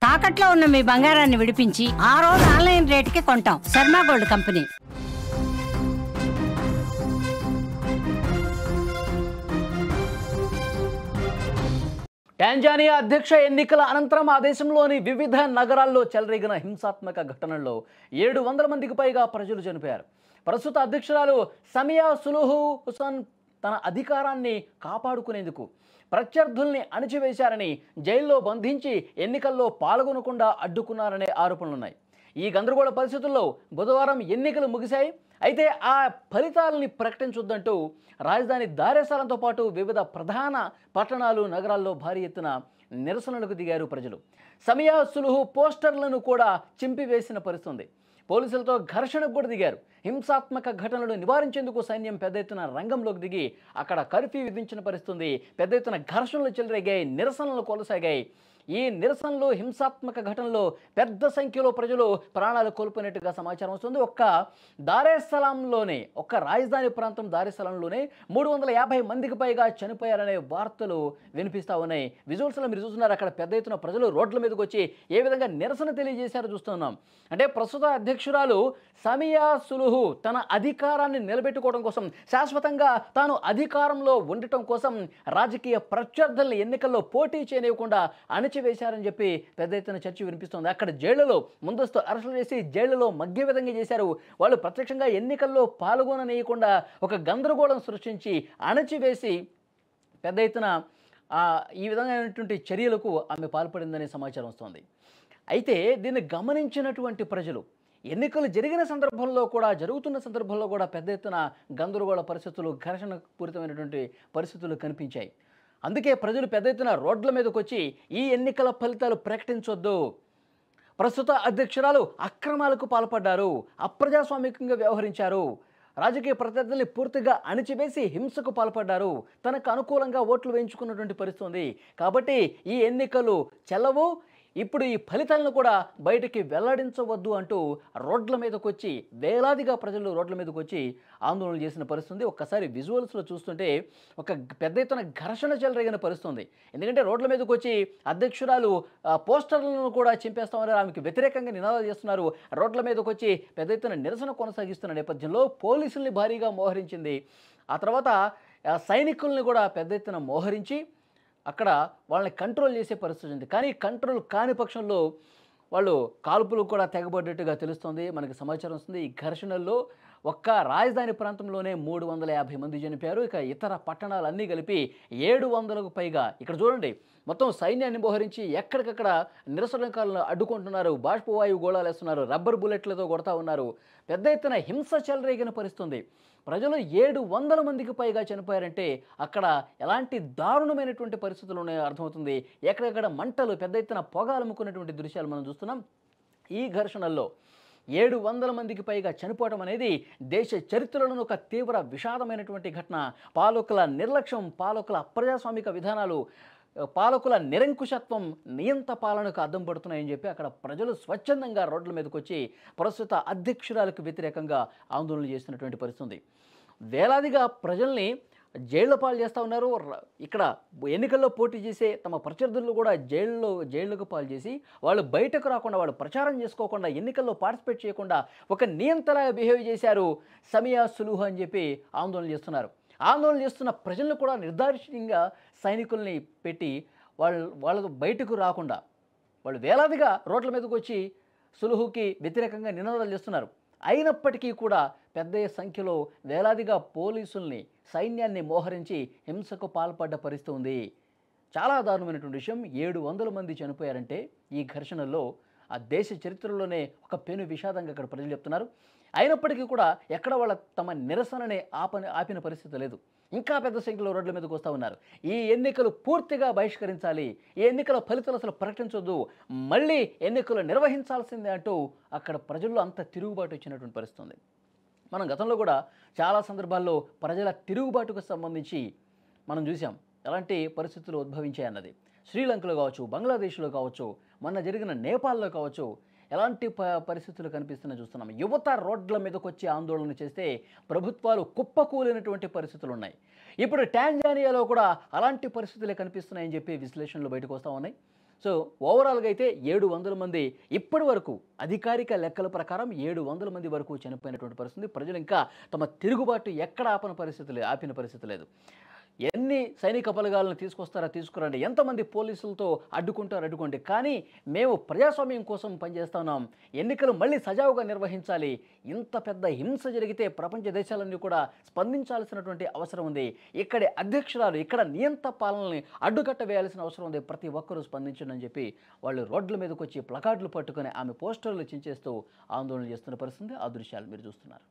తాకట్లో ఉన్న మీ బంగారాన్ని విడిపించి ఆ రోజు ఆన్లైన్ రేటుకి కొంటాం. Sharma gold company. టాంజానియా అధ్యక్ష ఎన్నికల అనంతరం ఆ దేశంలోని వివిధ నగరాల్లో చెలరేగిన హింసాత్మక ఘటనల్లో 700 మందికి పైగా ప్రజలు చనిపోయారు. ప్రస్తుత అధ్యక్షురాలు సమియా సులుహు హుసన్ తన అధికారాన్ని కాపాడుకునేందుకు ప్రత్యర్థుల్ని అణిచివేశారని, జైల్లో బంధించి ఎన్నికల్లో పాల్గొనకుండా అడ్డుకున్నారనే ఆరోపణలున్నాయి. ఈ గందరగోళ పరిస్థితుల్లో బుధవారం ఎన్నికలు ముగిశాయి. అయితే ఆ ఫలితాలని ప్రకటించొద్దంటూ రాజధాని దారెసలంతో పాటు వివిధ ప్రధాన పట్టణాలు, నగరాల్లో భారీ ఎత్తున నిరసనలకు దిగారు ప్రజలు. సమియా సులుహు పోస్టర్లను కూడా చింపివేసిన పరిస్థితి. పోలీసులతో ఘర్షణకు కూడా దిగారు. హింసాత్మక ఘటనలు నివారించేందుకు సైన్యం పెద్ద ఎత్తున రంగంలోకి దిగి అక్కడ కర్ఫ్యూ విధించిన పరిస్థితి. పెద్ద ఎత్తున ఘర్షణలు చెలరేగాయి, నిరసనలు కొనసాగాయి. ఈ నిరసనలు, హింసాత్మక ఘటనలో పెద్ద సంఖ్యలో ప్రజలు ప్రాణాలు కోల్పోయినట్టుగా సమాచారం వస్తుంది. ఒక్క దారెసలాంలోనే, ఒక్క రాజధాని ప్రాంతం దారెసలాంలోనే 350 మందికి పైగా చనిపోయారనే వార్తలు వినిపిస్తూ ఉన్నాయి. విజువల్స్లో మీరు చూస్తున్నారు, అక్కడ పెద్ద ఎత్తున ప్రజలు రోడ్ల మీదకి వచ్చి ఏ విధంగా నిరసన తెలియజేశారో చూస్తున్నాం. అంటే ప్రస్తుత అధ్యక్షురాలు సమియా సులుహు తన అధికారాన్ని నిలబెట్టుకోవడం కోసం, శాశ్వతంగా తాను అధికారంలో ఉండటం కోసం రాజకీయ ప్రత్యర్థుల్ని ఎన్నికల్లో పోటీ చేయనివ్వకుండా అణచివేశారని చెప్పి పెద్ద ఎత్తున చర్చ వినిపిస్తోంది. అక్కడ జైళ్లలో ముందస్తు అరెస్టులు చేసి జైళ్లలో మగ్గే విధంగా చేశారు. వాళ్ళు ప్రత్యక్షంగా ఎన్నికల్లో పాల్గొననీయకుండా ఒక గందరగోళం సృష్టించి అణచివేసి పెద్ద ఎత్తున ఈ విధమైనటువంటి చర్యలకు ఆమె పాల్పడిందనే సమాచారం వస్తోంది. అయితే దీన్ని గమనించినటువంటి ప్రజలు ఎన్నికలు జరిగిన సందర్భంలో కూడా, జరుగుతున్న సందర్భంలో కూడా పెద్ద ఎత్తున గందరగోళ పరిస్థితులు, ఘర్షణ పూరితమైనటువంటి పరిస్థితులు కనిపించాయి. అందుకే ప్రజలు పెద్ద ఎత్తున రోడ్ల మీదకి వచ్చి ఈ ఎన్నికల ఫలితాలు ప్రకటించొద్దు, ప్రస్తుత అధ్యక్షురాలు అక్రమాలకు పాల్పడ్డారు, అప్రజాస్వామికంగా వ్యవహరించారు, రాజకీయ ప్రత్యర్థుల్ని పూర్తిగా అణిచివేసి హింసకు పాల్పడ్డారు, తనకు అనుకూలంగా ఓట్లు వేయించుకున్నటువంటి పరిస్థితి ఉంది, కాబట్టి ఈ ఎన్నికలు చెల్లవు, ఇప్పుడు ఈ ఫలితాలను కూడా బయటికి వెల్లడించవద్దు అంటూ రోడ్ల మీదకి వచ్చి వేలాదిగా ప్రజలు రోడ్ల మీదకి వచ్చి ఆందోళన చేసిన పరిస్థితి. ఒక్కసారి విజువల్స్లో చూస్తుంటే ఒక పెద్ద ఎత్తున ఘర్షణ చెలరేగిన పరిస్థితి. ఎందుకంటే రోడ్ల మీదకి వచ్చి అధ్యక్షురాలు పోస్టర్లను కూడా చింపేస్తామని ఆమెకు వ్యతిరేకంగా నినాదాలు చేస్తున్నారు. రోడ్ల మీదకి వచ్చి పెద్ద ఎత్తున నిరసన కొనసాగిస్తున్న నేపథ్యంలో పోలీసుల్ని భారీగా మోహరించింది. ఆ తర్వాత సైనికుల్ని కూడా పెద్ద ఎత్తున మోహరించి అక్కడ వాళ్ళని కంట్రోల్ చేసే పరిస్థితి ఉంది. కానీ కంట్రోల్ కాని పక్షంలో వాళ్ళు కాల్పులు కూడా తెగబడ్డట్టుగా తెలుస్తుంది, మనకి సమాచారం వస్తుంది. ఈ ఘర్షణల్లో ఒక్క రాజధాని ప్రాంతంలోనే 350 మంది చనిపోయారు. ఇక ఇతర పట్టణాలన్నీ కలిపి 700కు పైగా. ఇక్కడ చూడండి, మొత్తం సైన్యాన్ని మోహరించి ఎక్కడికక్కడ నిరసనకారులను అడ్డుకుంటున్నారు, బాష్పవాయువు గోళాలు వేస్తున్నారు, రబ్బర్ బుల్లెట్లతో కొడతా ఉన్నారు. పెద్ద ఎత్తున హింస చెలరేగిన పరిస్థితి. ప్రజలు 700 మందికి పైగా చనిపోయారంటే అక్కడ ఎలాంటి దారుణమైనటువంటి పరిస్థితులు ఉన్నాయో అర్థమవుతుంది. ఎక్కడెక్కడ మంటలు, పెద్ద ఎత్తున పొగ అలుముకున్నటువంటి దృశ్యాలు మనం చూస్తున్నాం. ఈ ఘర్షణల్లో 700 మందికి పైగా చనిపోవడం అనేది దేశ చరిత్రలోని ఒక తీవ్ర విషాదమైనటువంటి ఘటన. పాలకుల నిర్లక్ష్యం, పాలకుల అప్రజాస్వామిక విధానాలు, పాలకుల నిరంకుశత్వం, నియంత పాలనకు అద్దం పడుతున్నాయని చెప్పి అక్కడ ప్రజలు స్వచ్ఛందంగా రోడ్ల మీదకి వచ్చి ప్రస్తుత అధ్యక్షురాలకు వ్యతిరేకంగా ఆందోళన చేస్తున్నటువంటి పరిస్థితి. వేలాదిగా ప్రజల్ని జైళ్ల పాలు చేస్తూ ఉన్నారు. ఇక్కడ ఎన్నికల్లో పోటీ చేసే తమ ప్రత్యర్థులు కూడా జైళ్లకు పాలు చేసి వాళ్ళు బయటకు రాకుండా, వాళ్ళు ప్రచారం చేసుకోకుండా, ఎన్నికల్లో పార్టిసిపేట్ చేయకుండా ఒక నియంతలాగా బిహేవ్ చేశారు సమియా సులుహు అని చెప్పి ఆందోళన చేస్తున్నారు. ఆందోళన చేస్తున్న ప్రజలను కూడా నిర్దాక్షిణ్యంగా సైనికుల్ని పెట్టి వాళ్ళకు బయటకు రాకుండా వాళ్ళు వేలాదిగా రోడ్ల మీదకి వచ్చి సులుహుకి వ్యతిరేకంగా నినాదాలు చేస్తున్నారు. అయినప్పటికీ కూడా పెద్ద సంఖ్యలో వేలాదిగా పోలీసుల్ని, సైన్యాన్ని మోహరించి హింసకు పాల్పడ్డ పరిస్థితి ఉంది. చాలా దారుణమైనటువంటి విషయం. 700 మంది చనిపోయారంటే ఈ ఘర్షణల్లో ఆ దేశ చరిత్రలోనే ఒక పెను విషాదంగా ఇక్కడ ప్రజలు చెప్తున్నారు. అయినప్పటికీ కూడా ఎక్కడ వాళ్ళ తమ నిరసనని ఆపిన పరిస్థితి లేదు. ఇంకా పెద్ద సంఖ్యలో రోడ్ల మీదకి వస్తూ ఉన్నారు. ఈ ఎన్నికలు పూర్తిగా బహిష్కరించాలి, ఈ ఎన్నికల ఫలితాలు అసలు ప్రకటించొద్దు, మళ్ళీ ఎన్నికలు నిర్వహించాల్సిందే అంటూ అక్కడ ప్రజల్లో అంత తిరుగుబాటు వచ్చినటువంటి పరిస్థితి ఉంది. మనం గతంలో కూడా చాలా సందర్భాల్లో ప్రజల తిరుగుబాటుకు సంబంధించి మనం చూసాం ఎలాంటి పరిస్థితులు ఉద్భవించాయన్నది. శ్రీలంకలో కావచ్చు, బంగ్లాదేశ్లో కావచ్చు, మొన్న జరిగిన నేపాల్లో కావచ్చు, ఎలాంటి పరిస్థితులు కనిపిస్తున్నా చూస్తున్నాం. యువత రోడ్ల మీదకి వచ్చి ఆందోళన చేస్తే ప్రభుత్వాలు కుప్పకూలినటువంటి పరిస్థితులు ఉన్నాయి. ఇప్పుడు టాంజానియాలో కూడా అలాంటి పరిస్థితులే కనిపిస్తున్నాయని చెప్పి విశ్లేషణలు బయటకు వస్తూ ఉన్నాయి. సో ఓవరాల్గా అయితే 700 మంది ఇప్పటి వరకు అధికారిక లెక్కల ప్రకారం 700 మంది వరకు చనిపోయినటువంటి పరిస్థితి. ప్రజలు ఇంకా తమ తిరుగుబాటు ఎక్కడ ఆపిన పరిస్థితి లేదు. ఎన్ని సైనిక బలగాలను తీసుకురండి, ఎంతమంది పోలీసులతో అడ్డుకోండి, కానీ మేము ప్రజాస్వామ్యం కోసం పనిచేస్తున్నాం, ఎన్నికలు మళ్ళీ సజావుగా నిర్వహించాలి. ఇంత పెద్ద హింస జరిగితే ప్రపంచ దేశాలన్నీ కూడా స్పందించాల్సినటువంటి అవసరం ఉంది. ఇక్కడి అధ్యక్షురాలు ఇక్కడ నియంత పాలనని అడ్డుకట్ట వేయాల్సిన అవసరం ఉంది. ప్రతి ఒక్కరూ స్పందించండి అని చెప్పి వాళ్ళు రోడ్ల మీదకి వచ్చి ప్లకార్డులు పట్టుకొని ఆమె పోస్టర్లు చించేస్తూ ఆందోళన చేస్తున్న పరిస్థితి. ఆ దృశ్యాలు మీరు చూస్తున్నారు.